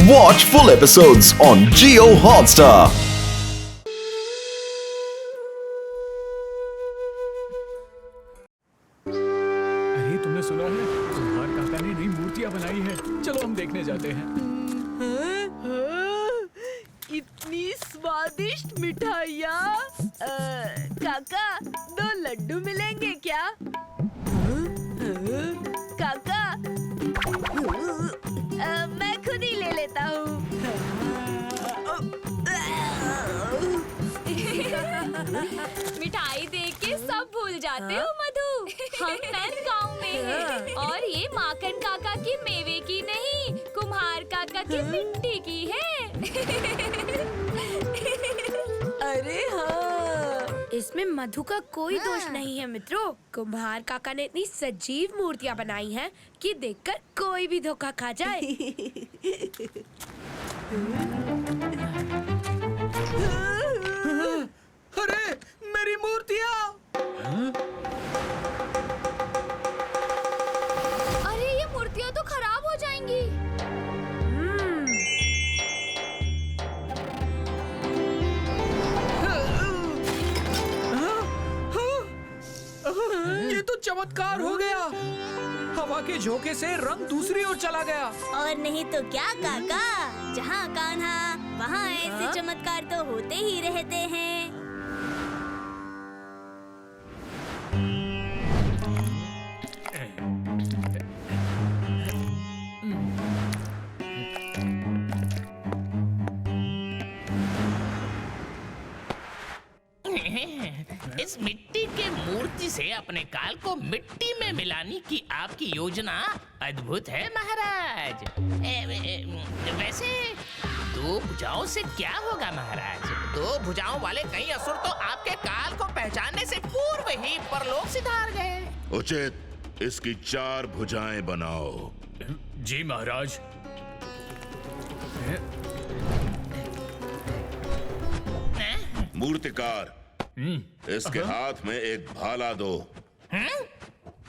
Watch full episodes on Jio Hotstar. अरे तुमने सुना है कुम्हार काका ने नई मूर्तियां बनाई है। चलो हम देखने जाते हैं। इतनी स्वादिष्ट मिठाइयाँ। काका 2 लड्डू मिलेंगे क्या? काका मैं खुद ही ले लेता हूँ। मिठाई देख के सब भूल जाते हो मधु। हम नैन गाँव में हैं और ये माखन काका की मेवे की नहीं, कुम्हार काका की मिट्टी की है। अरे हाँ, इसमें मधु का कोई दोष नहीं है मित्रों। कुम्हार काका ने इतनी सजीव मूर्तियाँ बनाई हैं कि देखकर कोई भी धोखा खा जाए। अरे मेरी मूर्तियां! अरे ये मूर्तियाँ तो खराब हो जाएंगी। ये तो चमत्कार हो गया। हवा के झोंके से रंग दूसरी ओर चला गया। और नहीं तो क्या काका, जहाँ कान्हा वहाँ ऐसे चमत्कार तो होते ही रहते हैं। इस मिट्टी के मूर्ति से अपने काल को मिट्टी में मिलाने की आपकी योजना अद्भुत है महाराज। वैसे 2 भुजाओं से क्या होगा महाराज? 2 भुजाओं वाले कई असुर तो आपके काल को पहचानने से पूर्व ही परलोक सिधार गए। उचित, इसकी 4 भुजाएं बनाओ। जी महाराज। मूर्तिकार, इसके हाथ में एक भाला दो।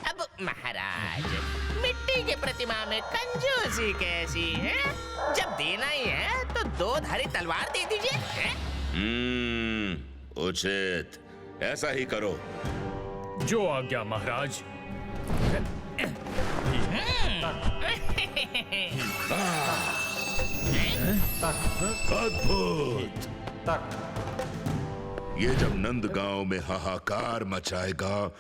अब महाराज, मिट्टी के प्रतिमा में कंजूसी कैसी है? जब देना ही है तो 2 धारी तलवार दे दीजिए। उचित, ऐसा ही करो। जो आज्ञा महाराज। अद्भुत। ये जब नंदगांव में हाहाकार मचाएगा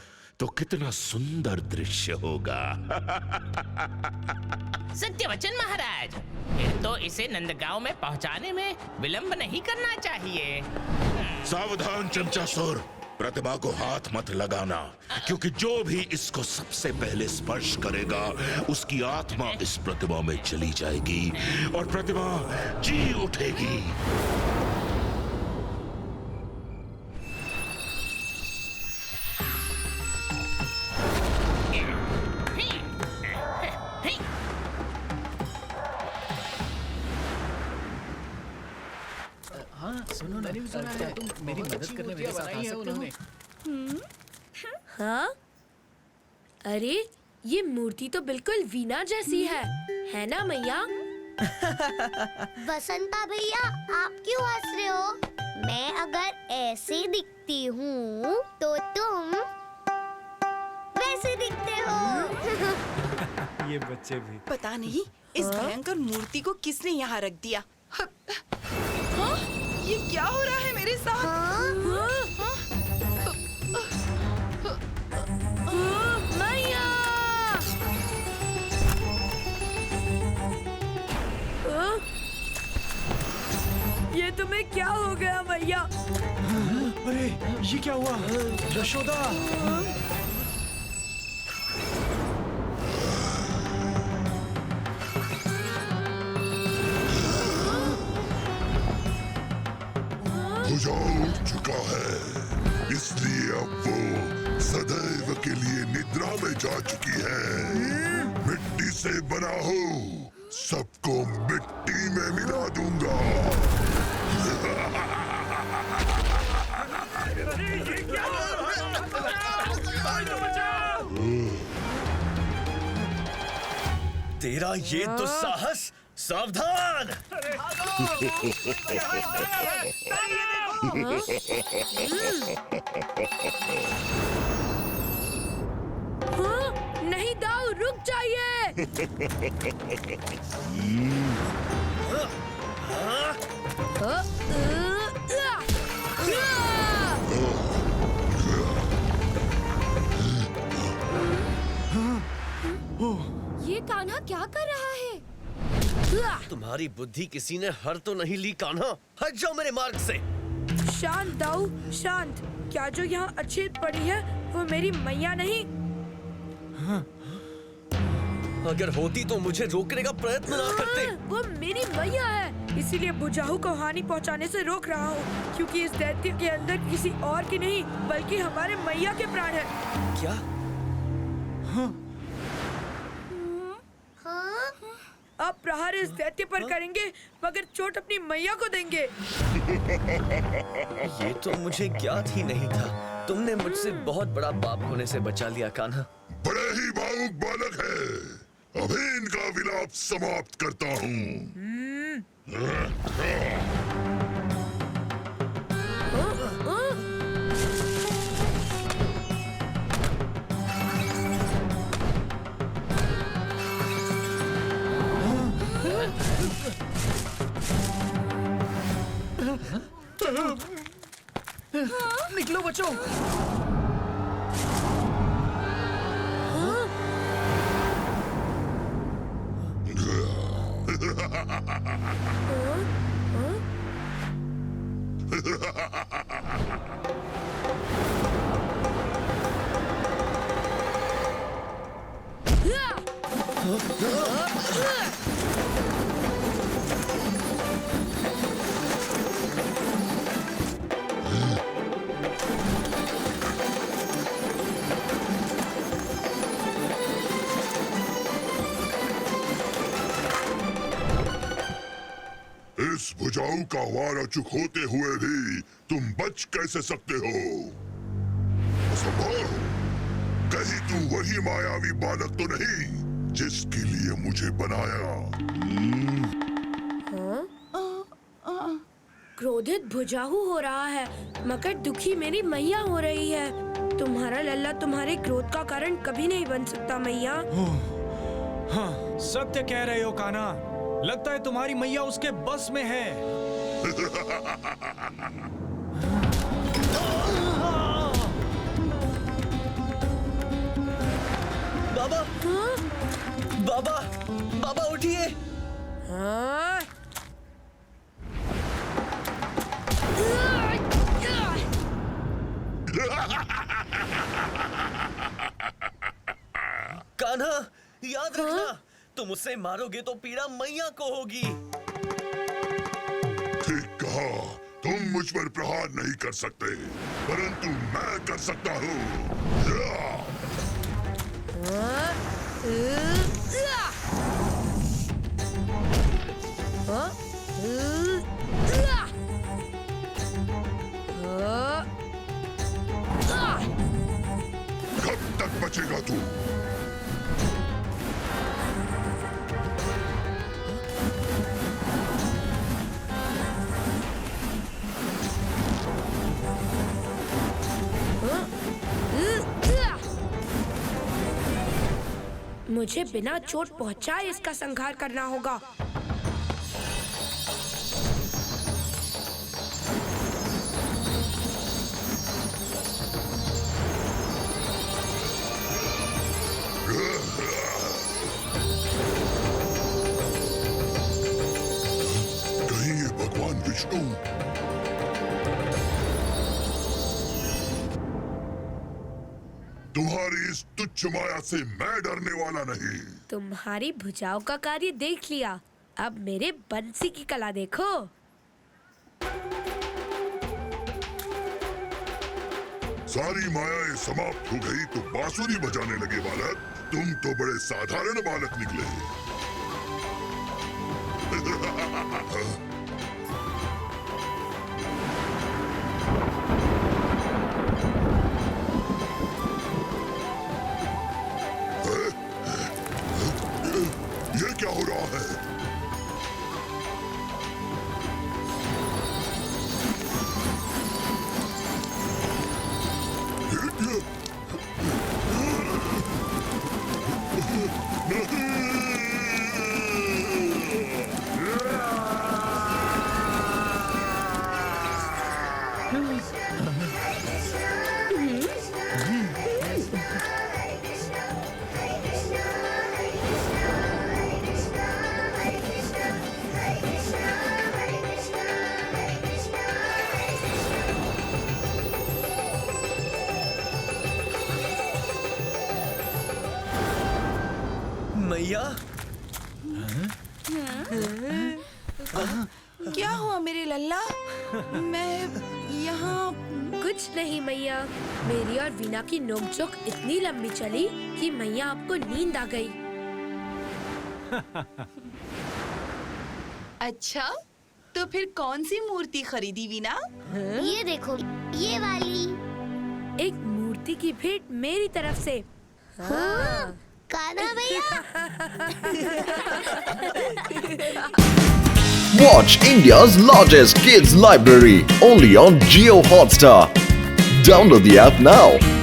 तो कितना सुंदर दृश्य होगा। सत्य वचन महाराज, फिर तो इसे नंदगांव में पहुंचाने में विलंब नहीं करना चाहिए। सावधान चमचासुर, प्रतिमा को हाथ मत लगाना, क्योंकि जो भी इसको सबसे पहले स्पर्श करेगा उसकी आत्मा इस प्रतिमा में चली जाएगी और प्रतिमा जी उठेगी। सुनो ना, क्या तुम मेरी मदद करने मेरे साथ आ सकते हो? हाँ? अरे ये मूर्ति तो बिल्कुल वीणा जैसी है ना मैया? वसंता भैया, आप क्यों हंस रहे हो? मैं अगर ऐसे दिखती हूँ तो तुम वैसे दिखते हो। ये बच्चे भी। पता नहीं इस भयंकर मूर्ति को किसने यहाँ रख दिया। हाँ? ये क्या हो रहा है मेरे साथ? मैया! ये तुम्हें क्या हो गया मैया? अरे ये क्या हुआ? यशोदा! भुजाओं उठ चुका है, इसलिए अब वो सदैव के लिए निद्रा में जा चुकी है। मिट्टी से बना हो, सबको मिट्टी में मिला दूंगा। तेरा ये दुस्साहस सावधान! हाँ? नहीं दाऊ, रुक जाइए। ये कान्हा क्या कर रहा है? तुम्हारी बुद्धि किसी ने हर तो नहीं ली कान्हा। हट जाओ मेरे मार्ग से। शांत दाऊ, शांत। क्या जो यहाँ अच्छी पड़ी है वो मेरी मैया नहीं? अगर होती तो मुझे रोकने का प्रयत्न ना करते। वो मेरी मैया है, इसीलिए बुझाऊ को हानि पहुँचाने से रोक रहा हूँ, क्योंकि इस दैत्य के अंदर किसी और की नहीं बल्कि हमारे मैया के प्राण है। क्या? आप प्रहार इस दैत्य पर करेंगे मगर चोट अपनी मैया को देंगे। ये तो मुझे ज्ञात ही नहीं था। तुमने मुझसे बहुत बड़ा पाप होने से बचा लिया कान्हा। बड़े ही भावुक बालक है। अभी इनका विलाप समाप्त करता हूँ। निकलो बच्चों। इस बुझाऊ का वार चुक होते हुए भी तुम बच कैसे सकते हो? असंभव। कहीं तू वही मायावी बालक तो नहीं जिसके लिए मुझे बनाया? क्रोधित भुजाहू हो रहा है मगर दुखी मेरी मैया हो रही है। तुम्हारा लल्ला तुम्हारे क्रोध का कारण कभी नहीं बन सकता मैया। हाँ, सत्य कह रहे हो कान्हा। लगता है तुम्हारी मैया उसके बस में है। बाबा, बाबा, बाबा उठिए। हाँ? कान्हा, याद रखना, तुम उसे मारोगे तो पीड़ा मैया को होगी। ठीक कहा। तुम मुझ पर प्रहार नहीं कर सकते, परंतु मैं कर सकता हूँ। कब तक बचेगा तू? मुझे बिना चोट पहुंचाए इसका संहार करना होगा। कहीं ये भगवान विष्णु तुम्हारी इस तुच्छ माया से मैं डरने वाला नहीं। तुम्हारी भुजाओं का कार्य देख लिया, अब मेरे बंसी की कला देखो। सारी मायाएं समाप्त हो गई तो बांसुरी बजाने लगे बालक। तुम तो बड़े साधारण बालक निकले। ये क्या हो रहा है? मैया। क्या हुआ मेरे लल्ला? मैं यहाँ कुछ नहीं मैया, मेरी और वीना की नोकझोंक इतनी लंबी चली कि मैया आपको नींद आ गई। अच्छा, तो फिर कौन सी मूर्ति खरीदी वीना? ये देखो, ये वाली। एक मूर्ति की भेंट मेरी तरफ से। हाँ, कान्हा भैया। Watch India's largest kids library only on Jio Hotstar. Download the app now.